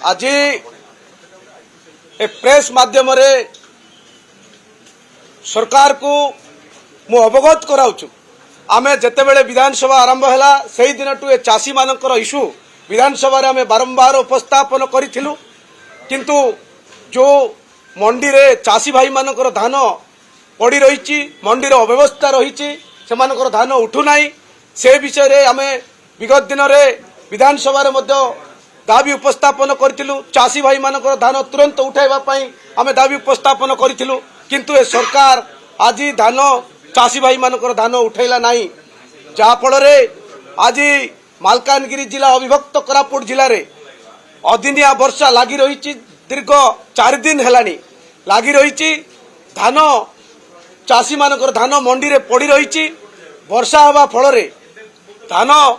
आज ए प्रेस माध्यम रे सरकार को मु अवगत कराउछु। आमे जेतेबेले विधानसभा आरंभ हैला सेही दिन टू ए चासी मानकर इश्यू विधानसभा रे आमे बारंबार उपस्थापन करिथिलु, किंतु जो मंडी रे चासी भाई मानकर धान पड़ी रही, मंडी रे अव्यवस्था रही, से मानकर धान उठू नाही, से विषय रे आमे विगत दिन रे विधानसभा रे मध्य दाबी उपस्थापन करिथिलु। चासी भाई मानकर धान तुरंत उठाइबा पई आमे दाबी उपस्थापन करिथिलु, किंतु ए सरकार आज धान चासी भाई मानकर धान उठाइला नाही, जा फल रे आज मालकानगिरी जिला अविभक्त कोरापुट जिले रे अदिनिया वर्षा लागी रही, दीर्घ 4 दिन हेलानी लागी रही। धान चासी मानकर धान मंडी रे पड़ी रही, वर्षा हवा फल रे धान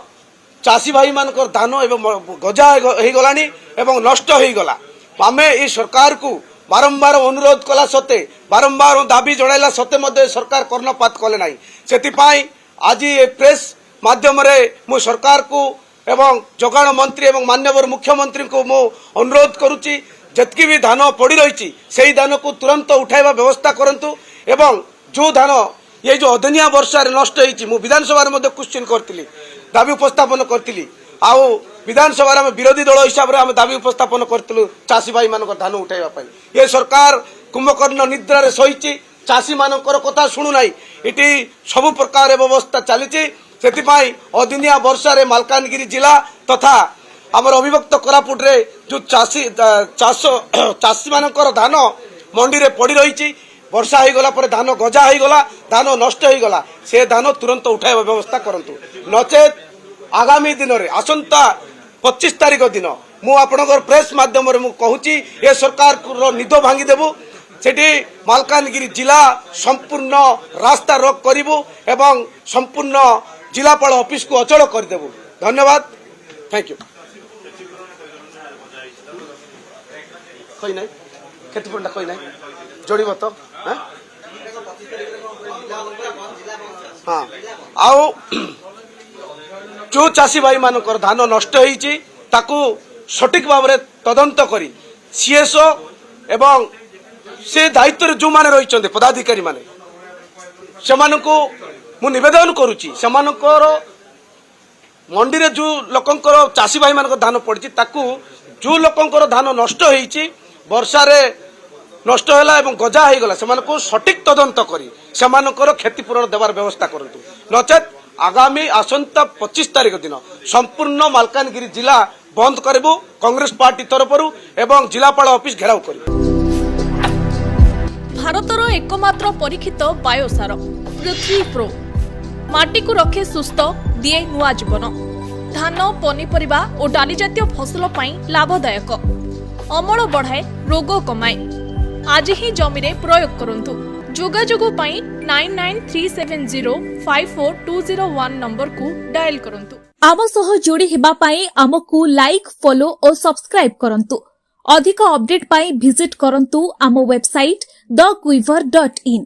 चासी भाई मानकर धान एवं गजा हो गलानी एवं नष्ट हो गला। आमे ए सरकार को बारंबार अनुरोध कला सत्ते, बारंबार दाबी जणाइला सत्ते मध्य सरकार कर्णपात कले नाही। सेतिपाई आज ए प्रेस माध्यम रे मु सरकार को एवं जोगाण मंत्री एवं माननीय मुख्यमंत्री को मु अनुरोध करूची, जतकी भी धान पड़ी रही से धान को तुरंत उठाइबा व्यवस्था करंतु एवं जो धान ये जो अदनिया वर्षा नष्ट होती मु विधानसभा क्वेश्चन करती, दाबी उपस्थापन करती, आउ विधानसभा में विरोधी दल हिसाब से दाबी उपस्थापन करूँ चाषी भाई मान धान उठाइबा। ये सरकार कुंभकर्ण निद्रा रे सही, चाषी मानकर कथा शुणुना, इटी सबु प्रकार व्यवस्था चली। से अदिनिया वर्षा रे मालकानगिरी जिला तथा आमर अविभक्त कोरापुट रे जो चाषी मानकर धान मंडी रे पड़ी रही, वर्षा हो गला पर धान गजा हो गला, धान नष्ट हो गला, से धान तुरंत उठाइबा व्यवस्था करंतु, नचेत आगामी दिन रे आसंता 25 तारीख दिन मु आपनकर प्रेस माध्यम रे मु कहूची ए सरकार को निद भांगी देबु, सेठी मालकानगिरी जिला संपूर्ण रास्ता रोक करिबु एवं संपूर्ण जिलापाल ऑफिस को अचल कर देबु। धन्यवाद, थैंक यू। कोई नहीं क्षतिपूर्ण कोई नहीं जोड़ब तो हाँ आओ जो चाषी भाई मानकर धान नष्ट होईची ताकू सठिक भाव में तदंत करी सीएसओ एवं से दायित्व जो माने रही पदाधिकारी माने से मु निवेदन करुची, सेमानकर मंडी रे जो लोकंकर चाषी भाई मानकर धान पड़ी ताकू जो लोकंकर धान नष्ट होईची वर्षा रे नष्ट होला एवं गजा हो गला से सठिक तदंत करी सेमानकर क्षतिपूरण देवार व्यवस्था करंतु, नचेत आगामी आसंता 25 तारीख दिन संपूर्ण मालकानगिरी जिला बंद करिबु कांग्रेस पार्टी तरफरु एवं जिलापाल ऑफिस घेराव करिबु। भारतर एकमात्र परीक्षित बायोसार पृथ्वी प्रो माटी को रखे सुस्थ दिए नुआ जीवन, धान पनीपरिबा और डाली जातीय फसल पई लाभदायक, अमल बढ़ाए रोग कमाए। आज ही जमी रे प्रयोग करंतु। जोगाजोग पई 9937054201 नंबर को डायल करंतु। आम सह जोड़ी हेबा पई आमको लाइक फॉलो और सब्सक्राइब करंतु। अधिक अपडेट पई विजिट करंतु आम वेबसाइट thequiver.in।